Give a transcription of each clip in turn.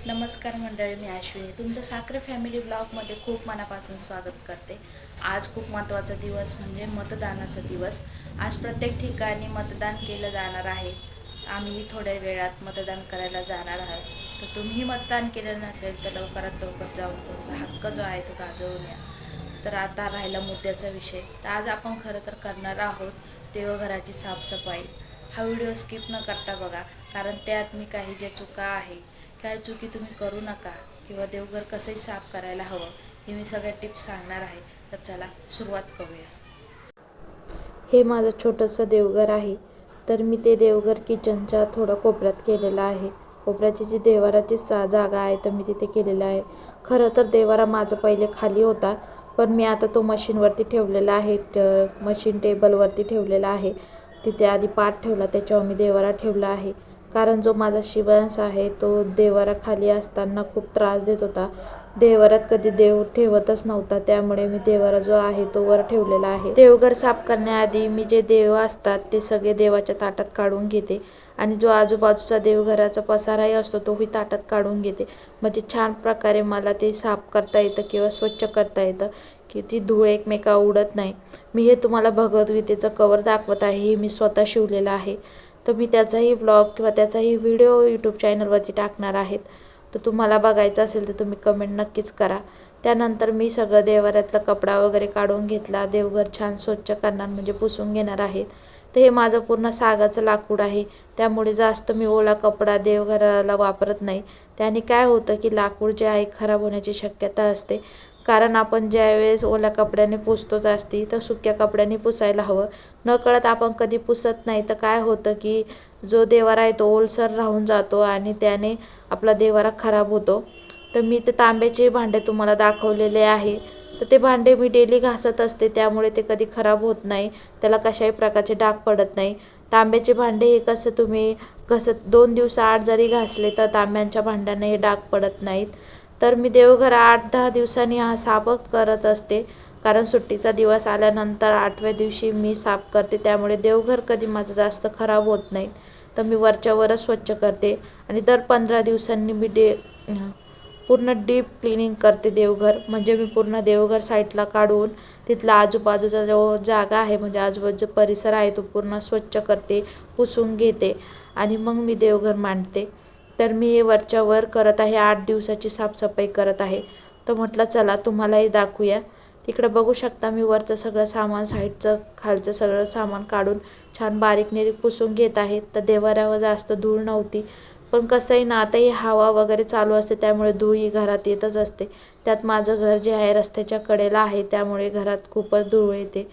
नमस्कार मंडळी, मी अश्विनी तुमचं साखरे फॅमिली ब्लॉगमध्ये खूप मनापासून स्वागत करते. आज खूप महत्त्वाचा दिवस म्हणजे मतदानाचा दिवस. आज प्रत्येक ठिकाणी मतदान केलं जाणार आहे. आम्ही थोड्या वेळात मतदान करायला जाणार आहोत. तर तुम्ही मतदान केलं नसेल तर लवकरात लवकर जाऊन तुमचा हक्क जो आहे तो गाजवून या. तर आता राहिला मुद्द्याचा विषय. तर आज आपण खरं तर करणार आहोत देवघराची साफसफाई. हा व्हिडिओ स्किप न करता बघा, कारण त्यात मी काही ज्या चुका आहे, काय चुकी तुम्ही करू नका किंवा देवघर कसंही साफ करायला हवं हे मी सगळ्या टिप्स सांगणार आहे. तर चला सुरुवात करूया. हे माझं छोटंसं देवघर आहे. तर मी ते देवघर किचनच्या थोडं कोपऱ्यात केलेलं आहे. कोपऱ्याची जी देवाराची जागा आहे तर मी तिथे केलेलं आहे. खरं तर देवारा माझं पहिले खाली होता, पण मी आता तो मशीनवरती ठेवलेला आहे. मशीन टेबलवरती ठेवलेला आहे. तिथे आधी पाट ठेवला, त्याच्यावर मी देवारा ठेवला आहे. कारण जो माझा शिवंश आहे तो देवारा खाली असताना खूप त्रास देत होता. देवारात कधी देव ठेवतच नव्हता, त्यामुळे मी देवारा जो आहे तो वर ठेवलेला आहे. देवघर साफ करण्याआधी मी जे देव असतात ते सगळे देवाच्या ताटात काढून घेते आणि जो आजूबाजूचा देवघराचा पसाराही असतो तोही ताटात काढून घेते. म्हणजे छान प्रकारे मला ते साफ करता येतं किंवा स्वच्छ करता येतं, की ती धूळ एकमेकावर उडत नाही. मी हे तुम्हाला भगवद्गीतेचं कवर दाखवत आहे. हे मी स्वतः शिवलेलं आहे. तर मी त्याचाही ब्लॉग किंवा त्याचाही व्हिडिओ यूट्यूब चॅनलवरती टाकणार आहेत. तर तुम्हाला बघायचं असेल तर तुम्ही कमेंट नक्कीच करा. त्यानंतर मी सगळं देवाऱ्यातला कपडा वगैरे काढून घेतला. देवघर छान स्वच्छ करणार म्हणजे पुसून घेणार आहेत. तर हे माझं पूर्ण सागाचं लाकूड आहे, त्यामुळे जास्त मी ओला कपडा देवघराला वापरत नाही. त्याने काय होतं की लाकूड जे आहे खराब होण्याची शक्यता असते. कारण आपण ज्यावेळेस ओल्या कपड्याने पुसतो जास्ती, तर सुक्या कपड्याने पुसायला हवं. नकळत आपण कधी पुसत नाही तर काय होतं की जो देवारा आहे तो ओलसर राहून जातो आणि त्याने आपला देवारा खराब होतो. तर मी ते तांब्याचे भांडे तुम्हाला दाखवलेले आहे. तर ते भांडे मी डेली घासत असते, त्यामुळे ते कधी खराब होत नाही. त्याला कशाही प्रकारचे डाग पडत नाही. तांब्याचे भांडे हे कसं तुम्ही घसत 2 दिवसाआड जरी घासले तर तांब्यांच्या भांड्यांना हे डाग पडत नाहीत. तर मी देवघर 8-10 दिवसांनी हा साफ करत असते. कारण सुट्टीचा दिवस आल्यानंतर 8व्या दिवशी मी साफ करते, त्यामुळे देवघर कधी माझं जास्त खराब होत नाहीत. तर मी वरच्या वरच स्वच्छ करते आणि दर 15 दिवसांनी मी पूर्ण डीप क्लिनिंग करते देवघर. म्हणजे मी पूर्ण देवघर साईडला काढून तिथला आजूबाजूचा जो जागा आहे म्हणजे आजूबाजूचा परिसर आहे तो पूर्ण स्वच्छ करते, पुसून घेते आणि मग मी देवघर मांडते. तर मी हे वरच्या वर करत आहे. 8 दिवसाची साफसफाई करत आहे. तर म्हटलं चला तुम्हालाही दाखवूया. तिकडं बघू शकता मी वरचं सगळं सामान, साईडचं खालचं सगळं सामान काढून छान बारीक निरीक पुसून घेत आहे. तर देवाऱ्यावर जास्त धूळ नव्हती, पण कसंही ना आताही हवा वगैरे चालू असते त्यामुळे धूळ ही घरात येतच असते. त्यात माझं घर जे आहे रस्त्याच्या कडेला आहे, त्यामुळे घरात खूपच धूळ येते.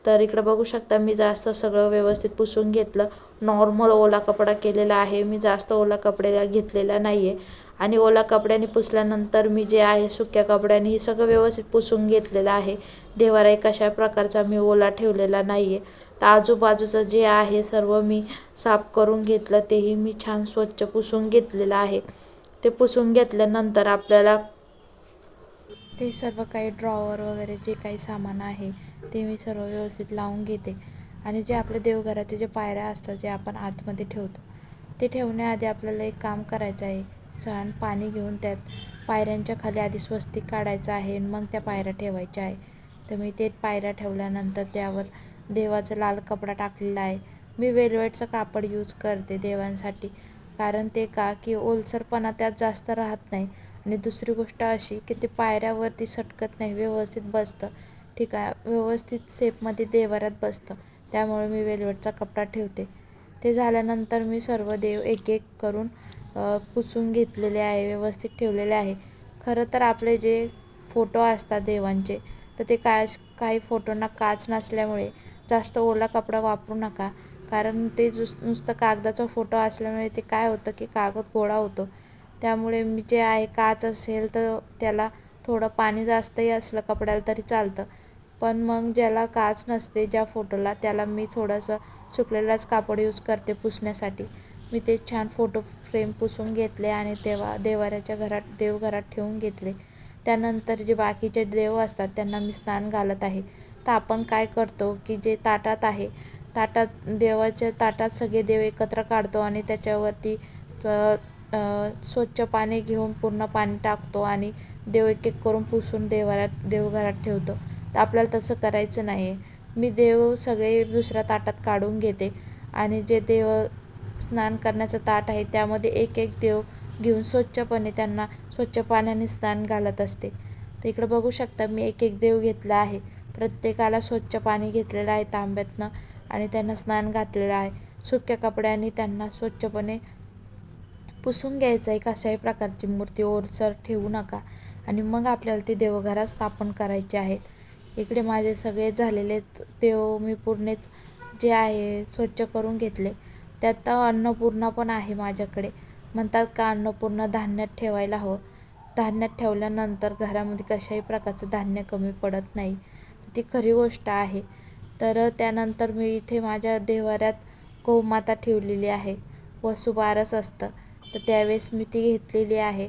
तर इकडं बघू शकता मी जास्त सगळं व्यवस्थित पुसून घेतलं. नॉर्मल ओला कपडा केलेला आहे, मी जास्त ओला कपडा घेतलेला नाही आहे. आणि ओला कपड्याने पुसल्यानंतर मी जे आहे सुक्या कपड्याने हे सगळं व्यवस्थित पुसून घेतलेलं आहे. देवारा कशा प्रकारचा मी ओला ठेवलेला नाही आहे. तर आजूबाजूचं जे आहे सर्व मी साफ करून घेतलं, तेही मी छान स्वच्छ पुसून घेतलेलं आहे. ते पुसून घेतल्यानंतर आपल्याला ते सर्व काही ड्रॉवर वगैरे जे काही सामान आहे ते मी सर्व व्यवस्थित लावून घेते. आणि जे आपल्या देवघराचे जे पायऱ्या असतात जे आपण आतमध्ये ठेवतो, ते ठेवण्याआधी आपल्याला एक काम करायचं आहे. छान पाणी घेऊन त्यात पायऱ्यांच्या खाली आधी स्वस्तिक काढायचं आहे, मग त्या पायऱ्या ठेवायच्या आहे. तर मी ते पायऱ्या ठेवल्यानंतर त्यावर देवाचा लाल कपडा टाकलेला आहे. मी वेलवेटचं कापड यूज करते देवांसाठी, कारण ते का की ओलसरपणा त्यात जास्त राहत नाही. आणि दुसरी गोष्ट अशी की ते पायऱ्यावरती सटकत नाही, व्यवस्थित बसतं. ठीक आहे, व्यवस्थित शेपमध्ये देवाऱ्यात बसतं. त्यामुळे मी वेलवेटचा कपडा ठेवते. ते झाल्यानंतर मी सर्व देव एक एक करून पुसून घेतलेले आहे, व्यवस्थित ठेवलेले आहे. खरं तर आपले जे फोटो असतात देवांचे, तर ते काही फोटोंना काच नसल्यामुळे जास्त ओला कपडा वापरू नका. कारण ते नुसतं कागदाचा फोटो असल्यामुळे ते काय होतं की कागद गोळा होतो. त्यामुळे मी जे आहे काच असेल तर त्याला थोडं पाणी जास्तही असलं कपड्याला तरी चालतं. पण मग ज्याला काच नसते ज्या फोटोला, त्याला मी थोडंसं सुकलेलाच कापड यूज करते पुसण्यासाठी. मी ते छान फोटो फ्रेम पुसून घेतले आणि देवाऱ्याच्या देवघरात ठेवून घेतले. त्यानंतर जे बाकीचे देव असतात त्यांना मी स्नान घालत आहे. तर आपण काय करतो की जे ताटात आहे, देवाच्या ताटात सगळे देव एकत्र काढतो आणि त्याच्यावरती स्वच्छ पाणी घेऊन पूर्ण पाणी टाकतो आणि देव एक एक करून पुसून देवघरात ठेवतो. तर आपल्याला तसं करायचं नाही आहे. मी देव सगळे दुसऱ्या ताटात काढून घेते आणि जे देव स्नान करण्याचं ताट आहे त्यामध्ये एक एक देव घेऊन स्वच्छपणे त्यांना स्वच्छ पाण्याने स्नान घालत असते. तर इकडं बघू शकता मी एक एक देव घेतला आहे. प्रत्येकाला स्वच्छ पाणी घेतलेलं आहे तांब्यातनं आणि त्यांना स्नान घातलेलं आहे. सुक्या कपड्यांनी त्यांना स्वच्छपणे पुसून घ्यायचं आहे. कशाही प्रकारची मूर्ती ओरसर ठेवू नका आणि मग आपल्याला ते देवघरात स्थापन करायचे आहेत. इकडे माझे सगळे झालेले देव मी पूर्णच जे आहे स्वच्छ करून घेतले. त्यात अन्नपूर्णा पण आहे माझ्याकडे. म्हणतात का अन्नपूर्णा धान्यात ठेवायला हवं. धान्यात ठेवल्यानंतर घरामध्ये कशाही प्रकारचं धान्य कमी पडत नाही. ती खरी गोष्ट आहे. तर त्यानंतर मी इथे माझ्या देव्हाऱ्यात गोमाता ठेवलेली आहे. वसुबारस असतं तर त्यावेळेस मी ती घेतलेली आहे,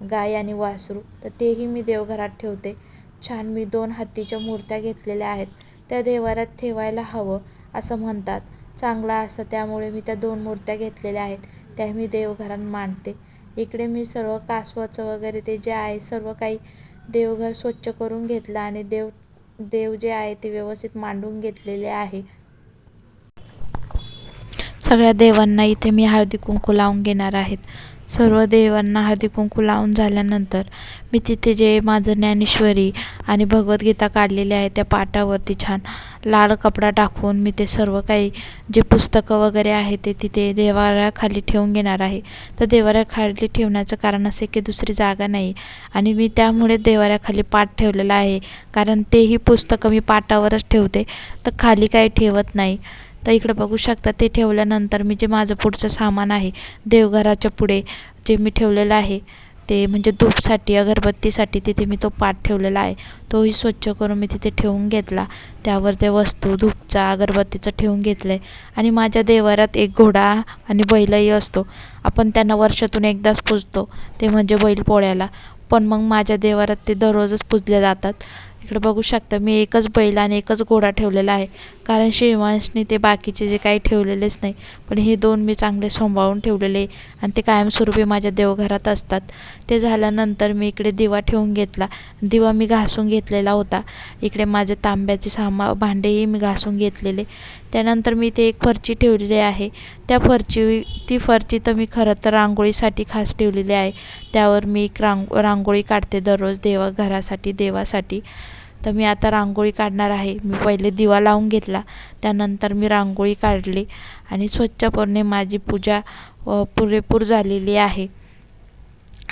गाय आणि वासरू. तर तेही मी देवघरात ठेवते. छान मी 2 हत्तीच्या मूर्त्या घेतलेल्या आहेत. त्या देव्हाऱ्यात ठेवायला हवं असं म्हणतात. चांगला असतं त्यामुळे मी त्या 2 मूर्त्या घेतलेल्या आहेत. त्या मी देवघरात मांडते. इकडे मी सर्व कासवाचं वगैरे ते जे आहे सर्व काही देवघर स्वच्छ करून घेतलं आणि देव जे आहे ते व्यवस्थित मांडून घेतलेले आहे. सगळ्या देवांना इथे मी हळदी कुंकू लावून घेणार आहेत. सर्व देवांना हळदी कुंकू लावून झाल्यानंतर मी तिथे जे माझं ज्ञानेश्वरी आणि भगवद्गीता काढलेली आहे त्या पाटावरती छान लाल कपडा टाकून मी ते सर्व काही जे पुस्तकं वगैरे आहे ते तिथे देव्हाऱ्याखाली ठेवून घेणार आहे. तर देव्हाऱ्याखाली ठेवण्याचं कारण असे की दुसरी जागा नाही आणि मी त्यामुळे देव्हाऱ्याखाली पाट ठेवलेला आहे. कारण तेही पुस्तकं मी पाटावरच ठेवते, तर खाली काही ठेवत नाही. तर इकडे बघू शकता ते ठेवल्यानंतर मी जे माझं पुढचं सामान आहे देवघराच्या पुढे जे मी ठेवलेलं आहे ते म्हणजे धूपसाठी अगरबत्तीसाठी तिथे मी तो पाट ठेवलेला आहे. तोही स्वच्छ करून मी तिथे ठेवून घेतला. त्यावर ते वस्तू धूपचा अगरबत्तीचं ठेवून घेतलं आहे. आणि माझ्या देव्हाऱ्यात एक घोडा आणि बैलही असतो. आपण त्यांना वर्षातून एकदाच पूजतो ते म्हणजे बैलपोळ्याला. पण मग माझ्या देव्हाऱ्यात ते दररोजच पूजले जातात. इकडे बघू शकता मी एकच बैल आणि एकच घोडा ठेवलेला आहे. कारण शिवांशने ते बाकीचे जे काही ठेवलेलेच नाही, पण हे 2 मी चांगले सांभाळून ठेवलेले आणि ते कायमस्वरूपी माझ्या देवघरात असतात. ते झाल्यानंतर मी इकडे दिवा ठेवून घेतला. दिवा मी घासून घेतलेला होता. इकडे माझे तांब्याचे भांडेही मी घासून घेतलेले. त्यानंतर मी ते एक फरची ठेवलेली आहे. ती फरची तर मी खरं तर रांगोळीसाठी खास ठेवलेली आहे. त्यावर मी एक रांगोळी काढते दररोज देवासाठी. तर मी आता रांगोळी काढणार आहे. मी पहिले दिवा लावून घेतला, त्यानंतर मी रांगोळी काढली आणि स्वच्छपणे माझी पूजा पुरेपूर झालेली आहे.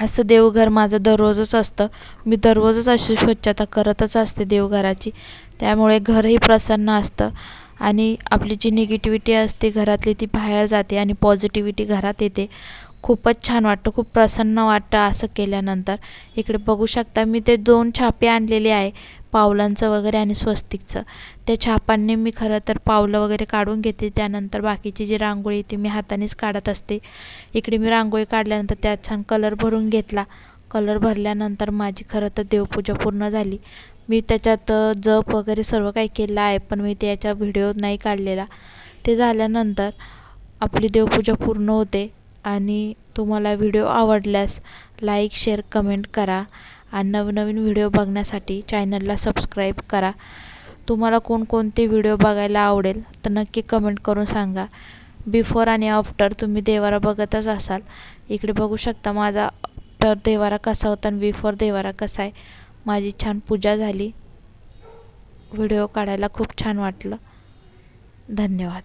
असं देवघर माझं दररोजच असतं. मी दररोजच अशी स्वच्छता करतच असते देवघराची. त्यामुळे घरही प्रसन्न असतं आणि आपली जी निगेटिव्हिटी असते घरातली ती बाहेर जाते आणि पॉझिटिव्हिटी घरात येते. खूपच छान वाटतं, खूप प्रसन्न वाटतं असं केल्यानंतर. इकडे बघू शकता मी ते 2 छापे आणलेले आहे, पावलांचं वगैरे आणि स्वस्तिकचं. त्या छापांनी मी खरं तर पावलं वगैरे काढून घेते. त्यानंतर बाकीची जी रांगोळी ती मी हातानेच काढत असते. इकडे मी रांगोळी काढल्यानंतर त्यात छान कलर भरून घेतला. कलर भरल्यानंतर माझी खरं तर देवपूजा पूर्ण झाली. मी त्याच्यात जप वगैरे सर्व काही केलं आहे, पण मी त्याचा व्हिडिओ नाही काढलेला. ते झाल्यानंतर आपली देवपूजा पूर्ण होते. आणि तुम्हाला व्हिडिओ आवडल्यास लाईक, शेअर, कमेंट करा आणि नवनवीन व्हिडिओ बघण्यासाठी चॅनलला सबस्क्राईब करा. तुम्हाला कोणकोणते व्हिडिओ बघायला आवडेल तर नक्की कमेंट करून सांगा. बिफोर आणि आफ्टर तुम्ही देव्हारा बघतच असाल. इकडे बघू शकता माझा आफ्टर देव्हारा कसा होता आणि बिफोर देव्हारा कसा आहे. माझी छान पूजा झाली. व्हिडिओ काढायला खूप छान वाटलं. धन्यवाद.